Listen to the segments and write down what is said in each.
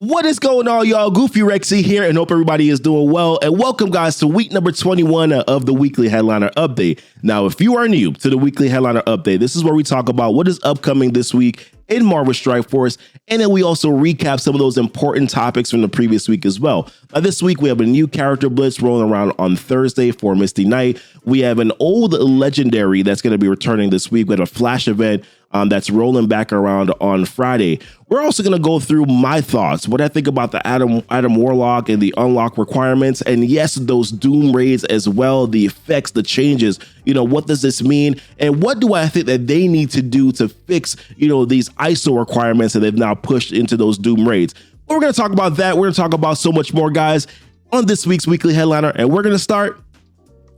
What is going on, y'all? GoofyRhexxi here, and hope everybody is doing well. And welcome, guys, to week number 21 of the Weekly Headliner Update. Now, if you are new to the Weekly Headliner Update, this is where we talk about what is upcoming this week in Marvel Strike Force, and then we also recap some of those important topics from the previous week as well. Now, this week, we have a new character Blitz rolling around on Thursday for Misty Knight. We have an old legendary that's going to be returning this week with a flash event that's rolling back around on Friday. We're also going to go through my thoughts, what I think about the Adam Warlock and the unlock requirements, and yes, those Doom raids as well, the effects, the changes. What does this mean, and what do I think that they need to do to fix these ISO requirements that they've now pushed into those Doom raids? But we're going to talk about that. We're going to talk about so much more, guys, on this week's Weekly Headliner, and we're going to start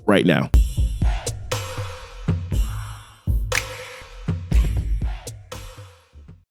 right now.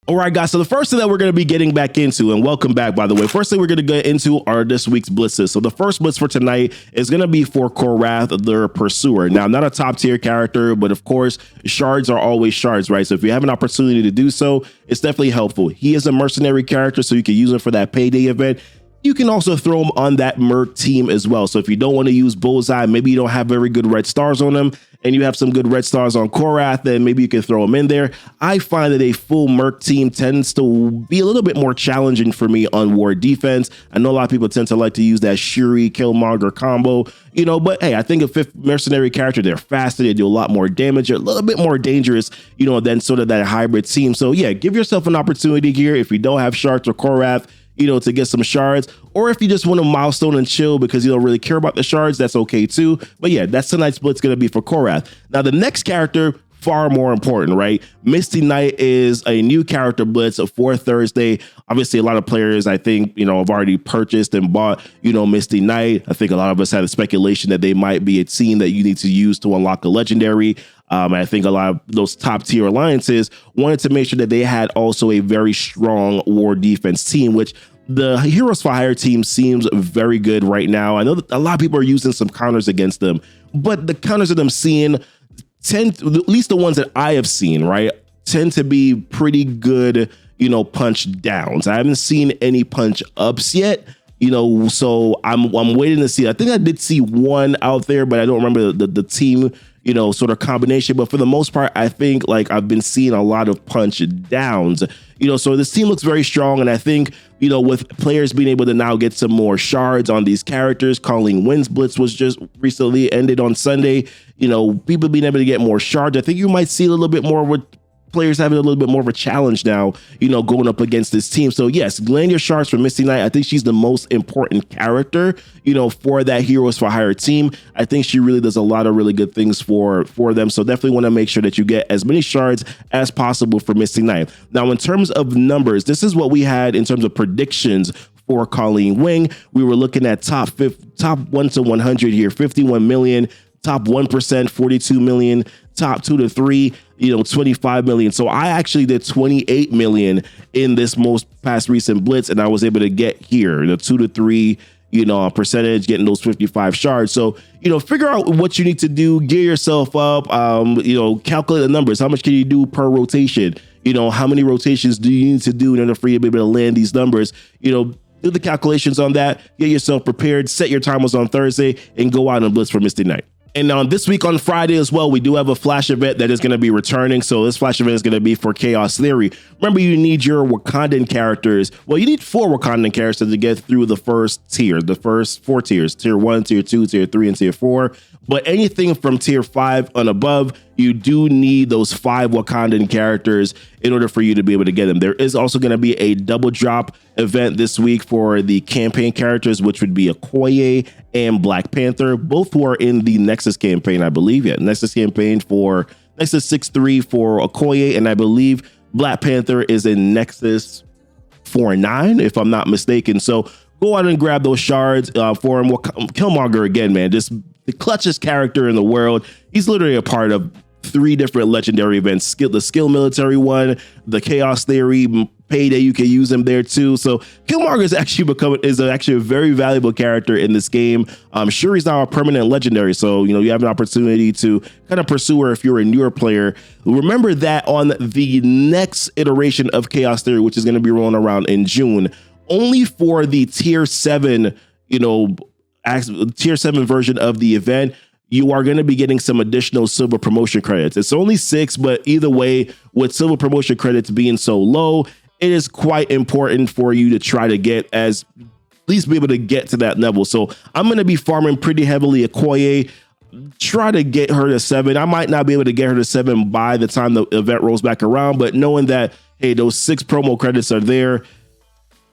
All right, guys, so the first thing that we're going to be getting back into, and welcome back, by the way, first thing we're going to get into are this week's blitzes. So the first blitz for tonight is going to be for Korath, the Pursuer. Now, not a top tier character, but of course, shards are always shards, right? So if you have an opportunity to do so, it's definitely helpful. He is a mercenary character, so you can use him for that payday event. You can also throw him on that Merc team as well. So if you don't want to use Bullseye, maybe you don't have very good red stars on him, and you have some good red stars on Korath, then maybe you can throw him in there. I find that a full Merc team tends to be a little bit more challenging for me on war defense. I know a lot of people tend to like to use that Shuri Killmonger combo, but hey, I think a fifth mercenary character, they're faster, they do a lot more damage, they're a little bit more dangerous, than sort of that hybrid team. So yeah, give yourself an opportunity here if you don't have Shards or Korath, to get some shards, or if you just want a milestone and chill because you don't really care about the shards, that's okay too. But yeah, that's tonight's blitz going to be for Korath. Now, the next character, far more important, right? Misty Knight is a new character blitz for Thursday. Obviously, a lot of players, I think, have already purchased and bought, Misty Knight. I think a lot of us had a speculation that they might be a team that you need to use to unlock a legendary. I think a lot of those top tier alliances wanted to make sure that they had also a very strong war defense team, which the Heroes for Hire team seems very good right now. I know that a lot of people are using some counters against them, but the counters that I'm seeing at least the ones that I have seen, right, tend to be pretty good, punch downs. I haven't seen any punch ups yet. So I'm waiting to see. I think I did see one out there, but I don't remember the team, sort of combination. But for the most part, I think I've been seeing a lot of punch downs, so this team looks very strong. And I think, with players being able to now get some more shards on these characters, Colleen Wynn's Blitz was just recently ended on Sunday, people being able to get more shards. I think you might see a little bit more with players having a little bit more of a challenge now, going up against this team. So yes, land your shards for Misty Knight. I think she's the most important character, for that Heroes for Hire team. I think she really does a lot of really good things for them. So definitely want to make sure that you get as many shards as possible for Misty Knight. Now, in terms of numbers, this is what we had in terms of predictions for Colleen Wynn. We were looking at top 1 to 100 here, 51 million, top 1%, 42 million, top 2 to 3, 25 million. So I actually did 28 million in this most past recent blitz, and I was able to get here the 2 to 3 percentage, getting those 55 shards. So figure out what you need to do, gear yourself up, calculate the numbers. How much can you do per rotation? How many rotations do you need to do in order for you to be able to land these numbers? Do the calculations on that, get yourself prepared, set your timers on Thursday, and go out and blitz for Misty Knight. And this week on Friday as well, we do have a flash event that is going to be returning. So this flash event is going to be for Chaos Theory. Remember, you need your Wakandan characters. Well, you need 4 Wakandan characters to get through the first tier, the first 4 tiers, tier 1, tier 2, tier 3, and tier 4. But anything from tier 5 and above, you do need those 5 Wakandan characters in order for you to be able to get them. There is also going to be a double drop event this week for the campaign characters, which would be Okoye and Black Panther. Both were in the Nexus campaign, I believe. Yeah, Nexus campaign for Nexus 6-3 for Okoye, and I believe Black Panther is in Nexus 4-9, if I'm not mistaken. So go out and grab those shards for him. Killmonger, again, man, just the clutchest character in the world. He's literally a part of 3 different legendary events, the skill military one, the Chaos Theory payday, you can use him there too. So Killmonger is actually a very valuable character in this game. I'm sure he's now a permanent legendary, so you have an opportunity to kind of pursue her if you're a newer player. Remember that on the next iteration of Chaos Theory, which is going to be rolling around in June, only for the tier 7, tier 7 version of the event, you are going to be getting some additional silver promotion credits. It's only 6, but either way, with silver promotion credits being so low, it is quite important for you to try to get at least be able to get to that level. So I'm going to be farming pretty heavily Okoye, try to get her to 7. I might not be able to get her to 7 by the time the event rolls back around, but knowing that, hey, those 6 promo credits are there,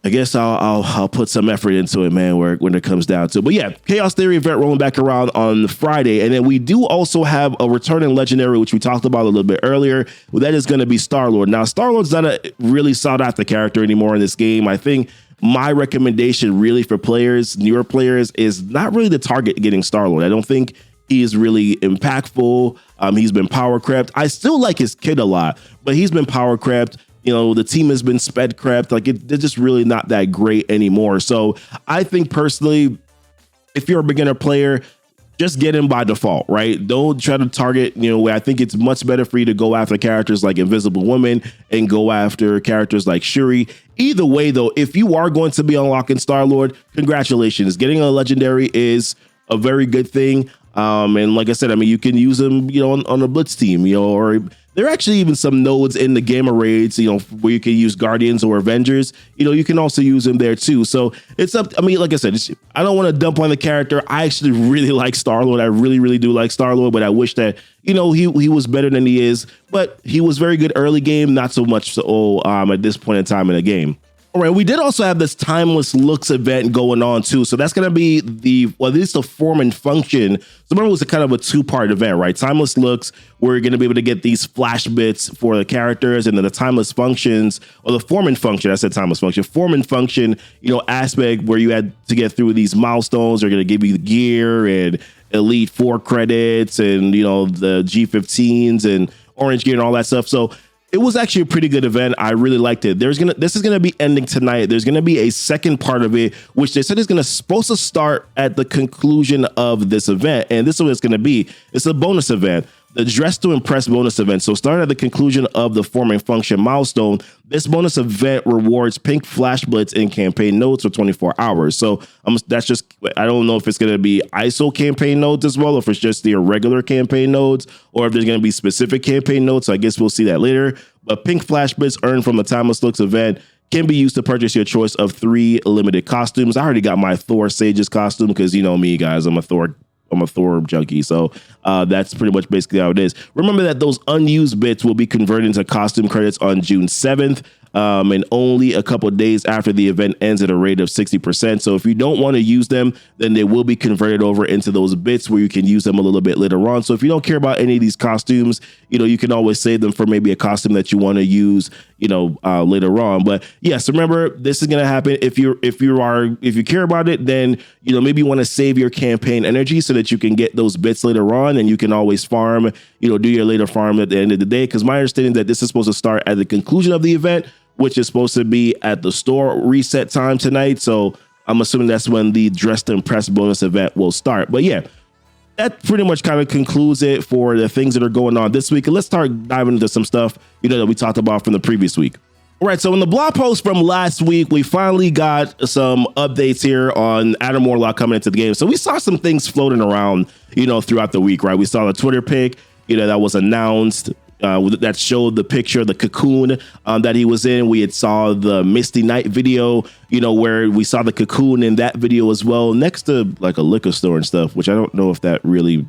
I guess I'll put some effort into it, man, when it comes down to it. But yeah, Chaos Theory event rolling back around on Friday. And then we do also have a returning legendary, which we talked about a little bit earlier. Well, that is going to be Star-Lord. Now, Star-Lord's not a really sought after character anymore in this game. I think my recommendation really for players, newer players, is not really the target getting Star-Lord. I don't think he is really impactful. He's been power crept. I still like his kit a lot, but he's been power crept. The team has been sped crept. Like they're just really not that great anymore. So I think personally, if you're a beginner player, just get him by default, right? Don't try to target, I think it's much better for you to go after characters like Invisible Woman and go after characters like Shuri. Either way, though, if you are going to be unlocking Star-Lord, congratulations. Getting a legendary is a very good thing. And like I said, you can use them, on a Blitz team, or there are actually even some nodes in the Gamma Raids, where you can use Guardians or Avengers. You can also use them there too. So it's up. Like I said, I don't want to dump on the character. I actually really like Star-Lord. I really, really do like Star-Lord, but I wish that, he was better than he is, but he was very good early game. Not so much so at this point in time in the game. All right, we did also have this Timeless Looks event going on too. So that's going to be at least the form and function. So remember, it was a kind of a 2-part event, right? Timeless Looks, where you're going to be able to get these flash bits for the characters, and then the Timeless Functions, or the form and function. I said Timeless Function. Form and function, aspect where you had to get through these milestones. They're going to give you the gear and Elite 4 credits and, the G15s and Orange gear and all that stuff. So it was actually a pretty good event. I really liked it. This is going to be ending tonight. There's going to be a second part of it, which they said is supposed to start at the conclusion of this event. And this is what it's going to be. It's a bonus event, the Dress to Impress bonus event. So starting at the conclusion of the forming function milestone, this bonus event rewards pink flash blitz in campaign nodes for 24 hours. So that's just, I don't know if it's going to be ISO campaign nodes as well, or if it's just the irregular campaign nodes, or if there's going to be specific campaign nodes. So I guess we'll see that later. But pink flash blitz earned from the Timeless Looks event can be used to purchase your choice of 3 limited costumes. I already got my Thor Sage's costume because me, guys, I'm a Thor junkie. So that's pretty much basically how it is. Remember that those unused bits will be converted into costume credits on June 7th. And only a couple of days after the event ends at a rate of 60%. So if you don't want to use them, then they will be converted over into those bits where you can use them a little bit later on. So if you don't care about any of these costumes, you can always save them for maybe a costume that you want to use, later on. But yes, remember, this is going to happen. If you care about it, then, maybe you want to save your campaign energy so that you can get those bits later on, and you can always farm, do your later farm at the end of the day. Because my understanding that this is supposed to start at the conclusion of the event, which is supposed to be at the store reset time tonight. So I'm assuming that's when the Dress to Impress bonus event will start. But yeah, that pretty much kind of concludes it for the things that are going on this week. And let's start diving into some stuff, that we talked about from the previous week. All right, so in the blog post from last week, we finally got some updates here on Adam Warlock coming into the game. So we saw some things floating around, throughout the week, right? We saw the Twitter pic, that was announced. That showed the picture of the cocoon that he was in. We had saw the Misty Knight video, where we saw the cocoon in that video as well, next to like a liquor store and stuff, which I don't know if that really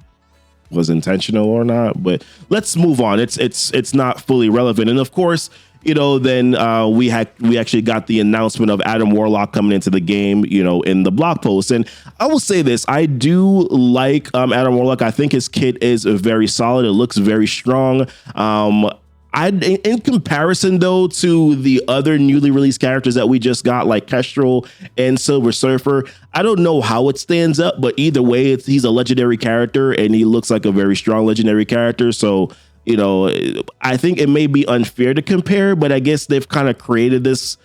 was intentional or not, but let's move on. It's not fully relevant. And of course, then we actually got the announcement of Adam Warlock coming into the game, in the blog post. And I will say this, I do like Adam Warlock. I think his kit is very solid. It looks very strong. In comparison, though, to the other newly released characters that we just got, like Kestrel and Silver Surfer, I don't know how it stands up, but either way, he's a legendary character and he looks like a very strong legendary character. So, I think it may be unfair to compare, but I guess they've kind of created this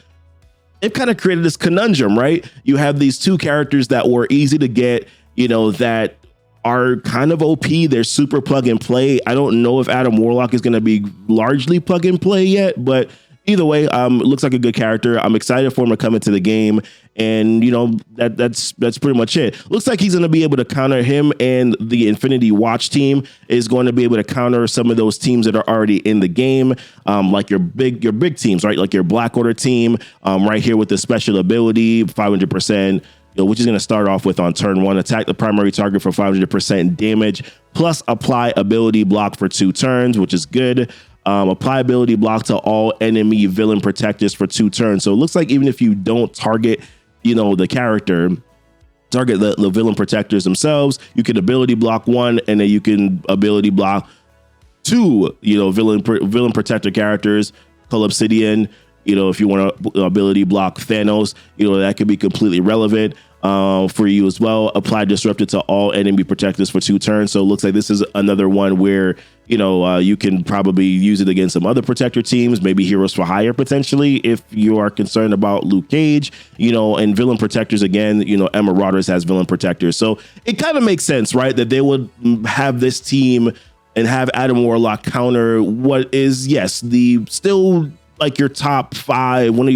conundrum, right? You have these two characters that were easy to get, that are kind of OP. They're super plug and play. I don't know if Adam Warlock is going to be largely plug and play yet, but either way, it looks like a good character. I'm excited for him to come into the game, and that's pretty much it. Looks like he's going to be able to counter him, and the Infinity Watch team is going to be able to counter some of those teams that are already in the game, like your big teams, right? Like your Black Order team, right here with the special ability, 500%. Which is going to start off with on turn 1, attack the primary target for 500% damage, plus apply ability block for 2 turns, which is good. Apply ability block to all enemy villain protectors for 2 turns. So it looks like even if you don't target, the character, target the villain protectors themselves, you can ability block 1, and then you can ability block 2, villain protector characters, Call Obsidian. If you want to ability block Thanos, that could be completely relevant for you as well. Apply disrupted to all enemy protectors for 2 turns. So it looks like this is another one where, you can probably use it against some other protector teams, maybe Heroes for Hire potentially, if you are concerned about Luke Cage, and villain protectors again, Emma Rodders has villain protectors. So it kind of makes sense, right, that they would have this team and have Adam Warlock counter what is, yes, the still like your top 5, two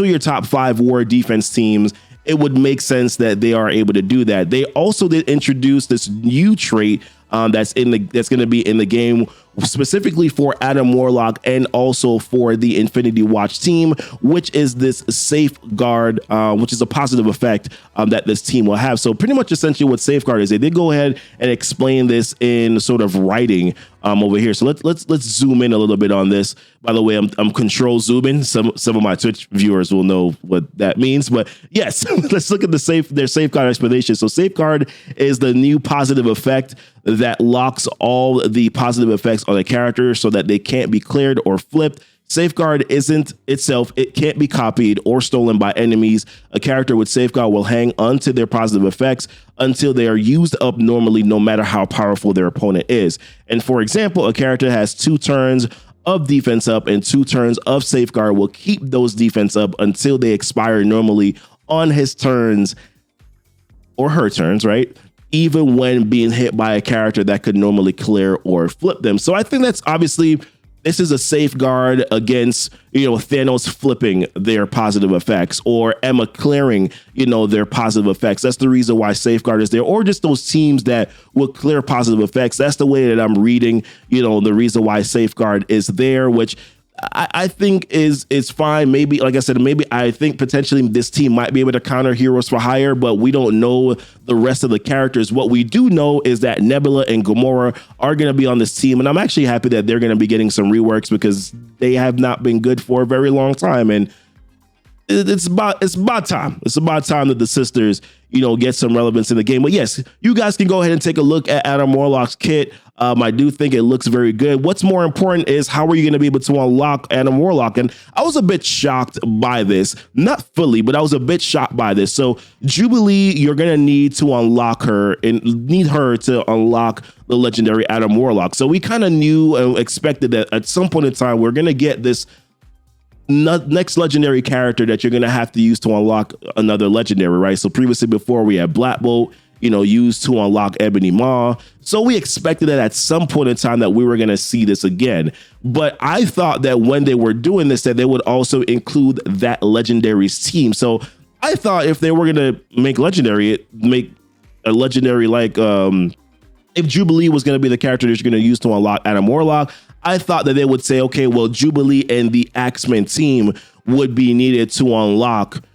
of your top 5 war defense teams. It would make sense that they are able to do that. They also did introduce this new trait that's going to be in the game specifically for Adam Warlock and also for the Infinity Watch team, which is this safeguard, which is a positive effect that this team will have. So pretty much essentially what safeguard is, they did go ahead and explain this in sort of writing over here. So let's zoom in a little bit on this. By the way, I'm control zooming. Some of my Twitch viewers will know what that means, but yes, let's look at their safeguard explanation. So safeguard is the new positive effect that locks all the positive effects on a character so that they can't be cleared or flipped. Safeguard isn't itself. It can't be copied or stolen by enemies. A character with Safeguard will hang onto their positive effects until they are used up normally, no matter how powerful their opponent is. And for example, a character has 2 turns of defense up and 2 turns of Safeguard will keep those defense up until they expire normally on his turns or her turns, right? Even when being hit by a character that could normally clear or flip them. So I think that's obviously, this is a safeguard against, Thanos flipping their positive effects or Emma clearing, their positive effects. That's the reason why safeguard is there, or just those teams that will clear positive effects. That's the way that I'm reading, the reason why safeguard is there, which I think is fine. Maybe, like I said, I think potentially this team might be able to counter Heroes for Hire, but we don't know the rest of the characters. What we do know is that Nebula and Gamora are going to be on this team, and I'm actually happy that they're going to be getting some reworks because they have not been good for a very long time, and it's about time. It's about time that the sisters, get some relevance in the game. But yes, you guys can go ahead and take a look at Adam Warlock's kit. I do think it looks very good. What's more important is how are you going to be able to unlock Adam Warlock? And I was a bit shocked by this, not fully, but I was a bit shocked by this. So Jubilee, you're going to need to unlock her and need her to unlock the legendary Adam Warlock. So we kind of knew and expected that at some point in time, we're going to get this next legendary character that you're going to have to use to unlock another legendary, right? So previously, before we had Black Bolt, used to unlock Ebony Maw. So we expected that at some point in time that we were going to see this again. But I thought that when they were doing this, that they would also include that legendary's team. So I thought if they were going to make a legendary like, if Jubilee was going to be the character that you're going to use to unlock Adam Warlock, I thought that they would say, okay, well, Jubilee and the Axemen team would be needed to unlock,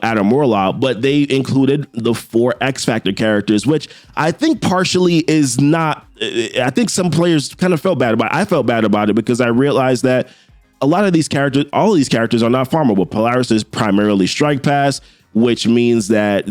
Adam Warlock, but they included the 4 X Factor characters, which I think partially is not, I think some players kind of felt bad about it. I felt bad about it because I realized that a lot of these characters, all of these characters are not farmable. Polaris is primarily Strike Pass, which means that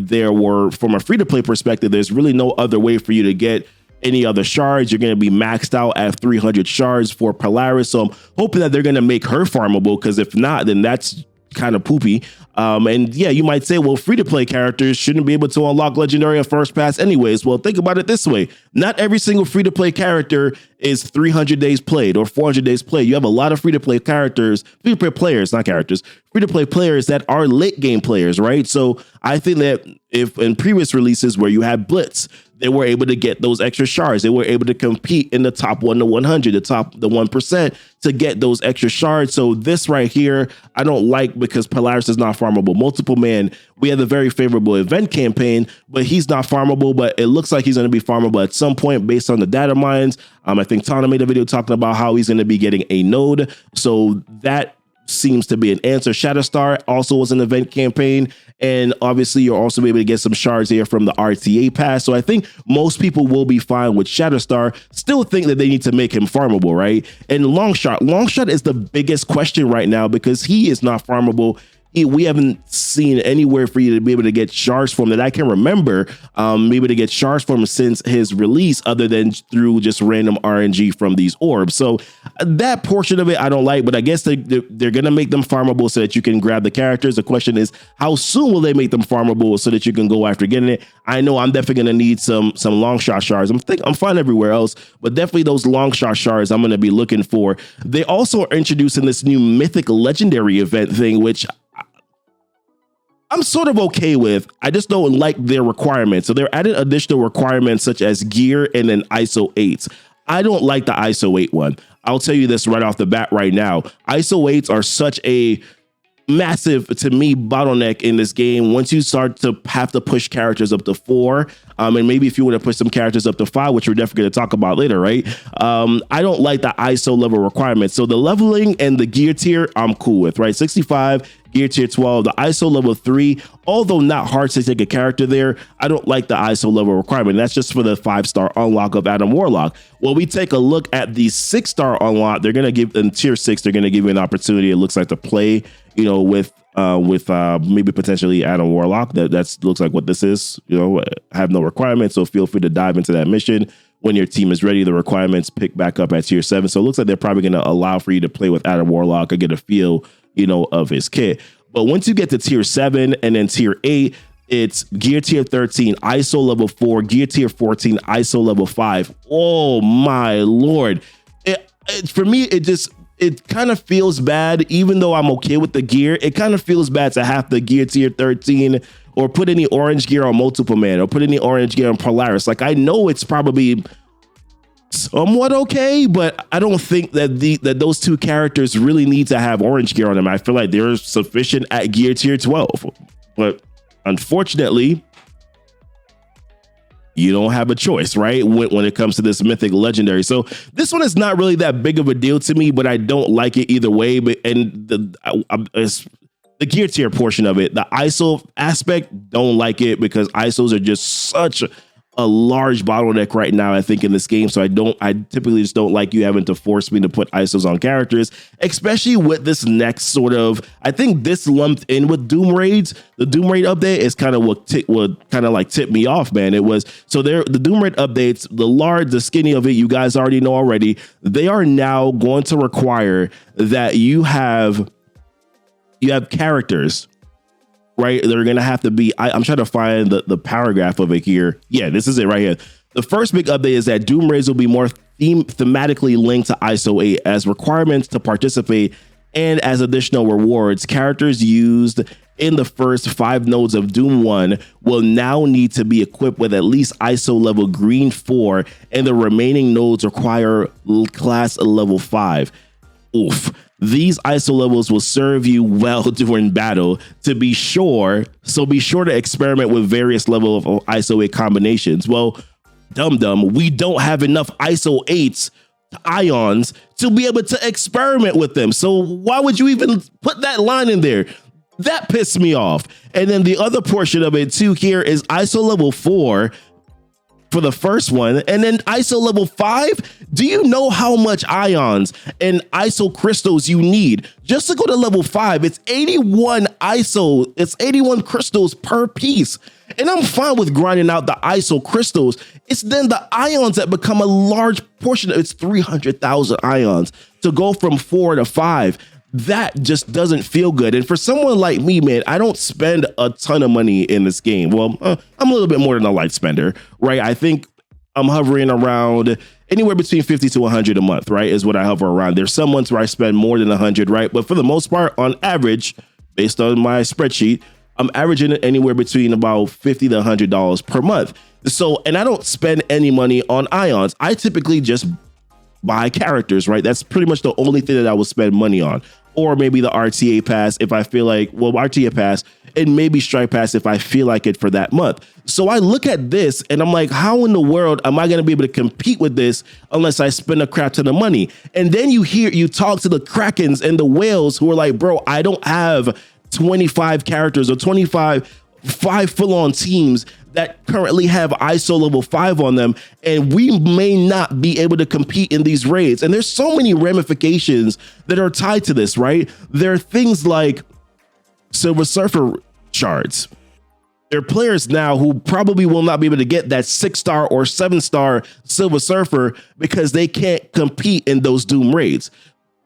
from a free-to-play perspective, there's really no other way for you to get any other shards. You're going to be maxed out at 300 shards for Polaris. So I'm hoping that they're going to make her farmable, because if not, then that's kind of poopy. And yeah, you might say, well, free-to-play characters shouldn't be able to unlock legendary at first pass anyways. Well, think about it this way. Not every single free-to-play character is 300 days played or 400 days played. You have a lot of free-to-play characters, free-to-play players, not characters, free-to-play players that are late game players, right? So I think that if in previous releases where you had Blitz, they were able to get those extra shards. They were able to compete in the top 1 to 100, the 1% to get those extra shards. So this right here, I don't like because Polaris is not farmable. Multiple Man, we had a very favorable event campaign, but he's not farmable, but it looks like he's going to be farmable at some point based on the data mines. I think Tana made a video talking about how he's going to be getting a node. So that seems to be an answer. Shatterstar also was an event campaign, and obviously you'll also be able to get some shards here from the RTA pass. So I think most people will be fine with Shatterstar. Still think that they need to make him farmable, right? And Longshot is the biggest question right now because he is not farmable. We haven't seen anywhere for you to be able to get shards from that I can remember, be able to get shards from since his release, other than through just random RNG from these orbs. So that portion of it I don't like, but I guess they're going to make them farmable so that you can grab the characters. The question is, how soon will they make them farmable so that you can go after getting it? I know I'm definitely going to need some long shot shards. I'm fine everywhere else, but definitely those long shot shards I'm going to be looking for. They also are introducing this new Mythic Legendary event thing, which I'm sort of okay with. I just don't like their requirements. So they're adding additional requirements such as gear and then ISO 8s. I don't like the ISO 8 one. I'll tell you this right off the bat right now. ISO 8s are such a massive, to me, bottleneck in this game. Once you start to have to push characters up to 4, and maybe if you want to push some characters up to 5, which we're definitely going to talk about later, right? I don't like the ISO level requirements. So the leveling and the gear tier, I'm cool with, right? 65, gear tier 12, the ISO level 3, although not hard to take a character there, I don't like the ISO level requirement. That's just for the 5-star unlock of Adam Warlock. When we take a look at the 6-star unlock, they're going to give in tier 6, they're going to give you an opportunity, it looks like, to play, you know, with maybe potentially Adam Warlock. That looks like what this is. You know, have no requirements, so feel free to dive into that mission. When your team is ready, the requirements pick back up at tier 7. So it looks like they're probably going to allow for you to play with Adam Warlock or get a feel, you know, of his kit. But once you get to tier 7 and then tier 8, it's gear tier 13, ISO level 4, gear tier 14, ISO level 5. Oh my Lord. For me, it kind of feels bad, even though I'm okay with the gear. It kind of feels bad to have the gear tier 13 or put any orange gear on Multiple Man or put any orange gear on Polaris. Like, I know it's probably somewhat okay, but I don't think that those two characters really need to have orange gear on them. I feel like they're sufficient at gear tier 12, but unfortunately, you don't have a choice, right? When it comes to this Mythic Legendary. So this one is not really that big of a deal to me, but I don't like it either way. But the gear tier portion of it, the ISO aspect, don't like it because ISOs are just such a large bottleneck right now, I think, in this game. So I typically just don't like you having to force me to put ISOs on characters, especially with this next sort of, I think this lumped in with Doom Raids. The Doom Raid update is kind of what kind of like tipped me off, man. It was, so the Doom Raid updates, the skinny of it, you guys already know already. They are now going to require that you have characters, right? They're going to have to be, I'm trying to find the paragraph of it here. Yeah, this is it right here. The first big update is that Doom Raids will be more thematically linked to ISO 8 as requirements to participate and as additional rewards. Characters used in the first 5 nodes of Doom 1 will now need to be equipped with at least ISO level green 4, and the remaining nodes require class level 5. Oof. These ISO levels will serve you well during battle, to be sure. So be sure to experiment with various levels of ISO 8 combinations. Well, dum-dum, we don't have enough ISO 8s ions to be able to experiment with them. So why would you even put that line in there? That pissed me off. And then the other portion of it too here is ISO level 4 for the first one, and then ISO level 5. Do you know how much ions and ISO crystals you need just to go to level 5? It's 81 ISO, it's 81 crystals per piece. And I'm fine with grinding out the ISO crystals. It's then the ions that become a large portion. It's 300,000 ions to go from 4 to 5. That just doesn't feel good. And for someone like me, man, I don't spend a ton of money in this game. Well, I'm a little bit more than a light spender, right? I think I'm hovering around anywhere between 50 to 100 a month, right? Is what I hover around. There's some months where I spend more than 100, right? But for the most part, on average, based on my spreadsheet, I'm averaging it anywhere between about $50 to $100 per month. So, and I don't spend any money on ions. I typically just buy characters, right? That's pretty much the only thing that I will spend money on. Or maybe the RTA pass if I feel like, well, RTA pass, and maybe Strike Pass if I feel like it for that month. So I look at this and I'm like, how in the world am I going to be able to compete with this unless I spend a crap ton of money? And then you talk to the Krakens and the whales who are like, bro, I don't have 25 characters or 5 full-on teams that currently have ISO level 5 on them, and we may not be able to compete in these raids. And there's so many ramifications that are tied to this, right? There are things like Silver Surfer shards. There are players now who probably will not be able to get that 6-star or 7-star Silver Surfer because they can't compete in those Doom raids.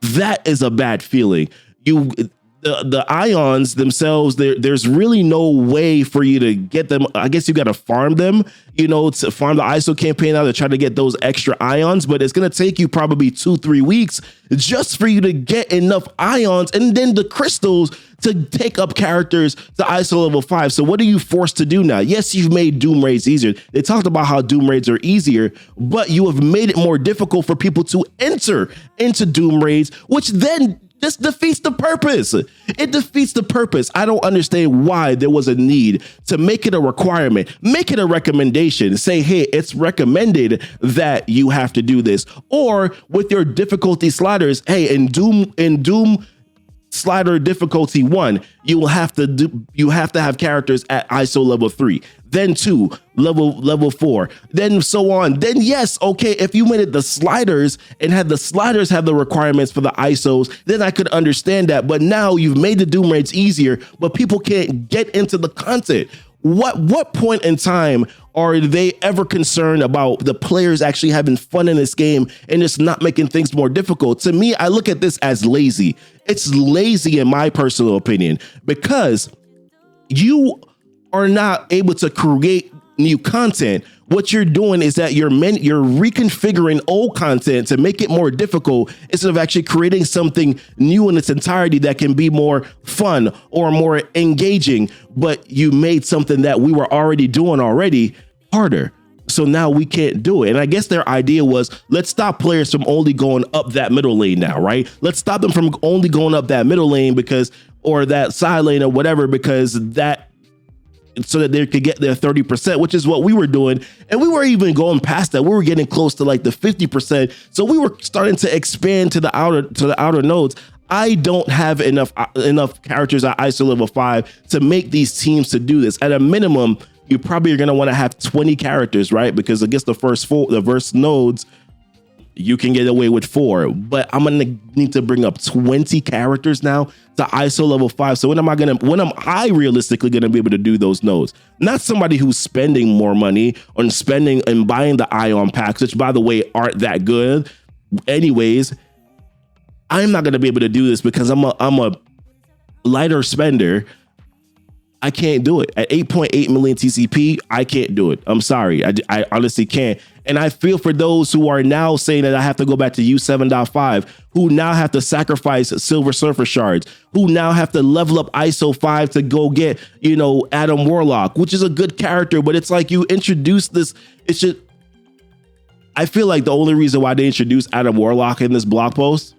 That is a bad feeling. The ions themselves, there's really no way for you to get them. I guess you got to farm them, to farm the ISO campaign out to try to get those extra ions. But it's going to take you probably 2-3 weeks just for you to get enough ions and then the crystals to take up characters to ISO level 5. So what are you forced to do now? Yes, you've made Doom raids easier. They talked about how Doom raids are easier, but you have made it more difficult for people to enter into Doom raids, which then just defeats the purpose. It defeats the purpose. I don't understand why there was a need to make it a requirement, make it a recommendation, say, hey, it's recommended that you have to do this. Or with your difficulty sliders, hey, in Doom slider difficulty 1, you have to have characters at ISO level 3, then 2, level 4, then so on. Then yes, okay, if you made it the sliders and had the sliders have the requirements for the ISOs, then I could understand that. But now you've made the Doom raids easier, but people can't get into the content. What point in time are they ever concerned about the players actually having fun in this game and just not making things more difficult? To me, I look at this as lazy. It's lazy in my personal opinion, because you are not able to create new content. What you're doing is that you're reconfiguring old content to make it more difficult instead of actually creating something new in its entirety that can be more fun or more engaging. But you made something that we were already doing harder. So now we can't do it. And I guess their idea was, let's stop players from only going up that middle lane now, right? Let's stop them from only going up that middle lane or that side lane or whatever, so that they could get their 30%, which is what we were doing. And we were even going past that. We were getting close to like the 50%. So we were starting to expand to the outer nodes. I don't have enough characters at ISO level 5 to make these teams to do this. At a minimum, you probably are going to want to have 20 characters, right? Because against the first nodes, you can get away with 4, but I'm going to need to bring up 20 characters now to ISO level 5. So when am I realistically going to be able to do those nodes? Not somebody who's spending more money on spending and buying the ion packs, which by the way, aren't that good. Anyways, I'm not going to be able to do this because I'm a lighter spender. I can't do it. At 8.8 million TCP, I can't do it. I'm sorry. I honestly can't. And I feel for those who are now saying that I have to go back to U7.5, who now have to sacrifice Silver Surfer shards, who now have to level up ISO 5 to go get, Adam Warlock, which is a good character, but it's like you introduce this. It's just, I feel like the only reason why they introduced Adam Warlock in this blog post,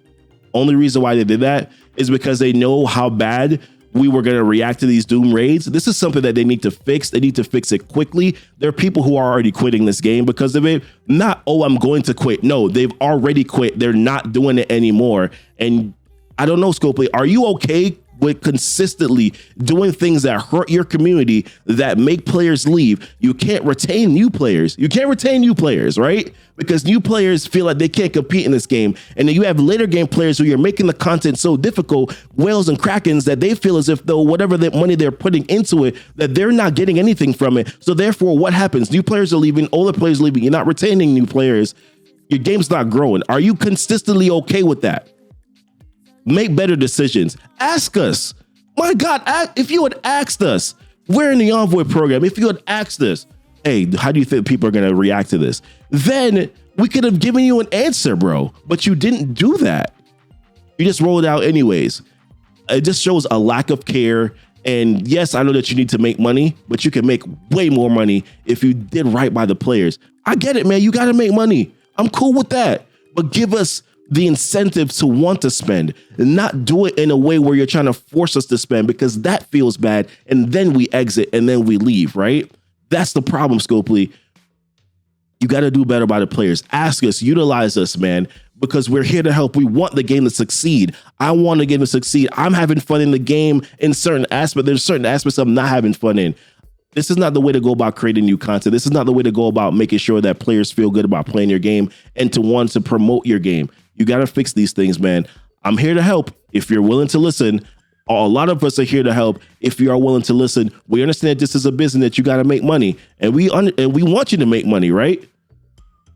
only reason why they did that is because they know how bad we were going to react to these Doom raids. This is something that they need to fix. They need to fix it quickly. There are people who are already quitting this game because of it. Not, oh, I'm going to quit. No, they've already quit. They're not doing it anymore. And I don't know, Scopely, are you okay with consistently doing things that hurt your community, that make players leave? You can't retain new players. You can't retain new players, right? Because new players feel like they can't compete in this game. And then you have later game players who you're making the content so difficult, whales and krakens, that they feel as if though whatever the money they're putting into it, that they're not getting anything from it. So therefore, what happens? New players are leaving, older players are leaving. You're not retaining new players. Your game's not growing. Are you consistently okay with that? Make better decisions. Ask us. My God, if you had asked us, we're in the Envoy program. If you had asked us, hey, how do you think people are going to react to this? Then we could have given you an answer, bro. But you didn't do that. You just rolled it out anyways. It just shows a lack of care And yes, I know that you need to make money, but you can make way more money if you did right by the players. I get it, man. You got to make money. I'm cool with that. But give us the incentive to want to spend and not do it in a way where you're trying to force us to spend, because that feels bad. And then we exit and then we leave, right? That's the problem, Scopely. You got to do better by the players. Ask us, utilize us, man, because we're here to help. We want the game to succeed. I want the game to succeed. I'm having fun in the game in certain aspects. There's certain aspects I'm not having fun in. This is not the way to go about creating new content. This is not the way to go about making sure that players feel good about playing your game and to want to promote your game. You got to fix these things, man. I'm here to help. If you're willing to listen, a lot of us are here to help. If you are willing to listen, we understand this is a business that you got to make money, and we want you to make money, right?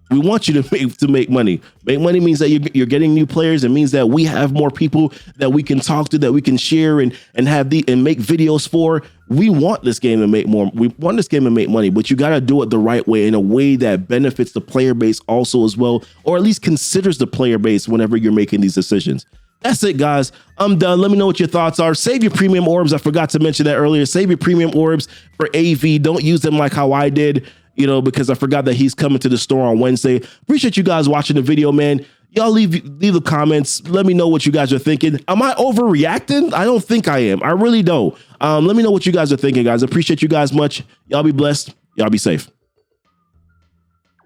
We want you to make money. Make money means that you're getting new players. It means that we have more people that we can talk to, that we can share and make videos for. We want this game to make more. We want this game to make money, but you got to do it the right way, in a way that benefits the player base also as well, or at least considers the player base whenever you're making these decisions. That's it, guys. I'm done. Let me know what your thoughts are. Save your premium orbs. I forgot to mention that earlier. Save your premium orbs for AV. Don't use them like how I did, because I forgot that he's coming to the store on Wednesday. Appreciate you guys watching the video, man. Y'all leave the comments. Let me know what you guys are thinking. Am I overreacting? I don't think I am. I really don't. Let me know what you guys are thinking, guys. Appreciate you guys much. Y'all be blessed. Y'all be safe.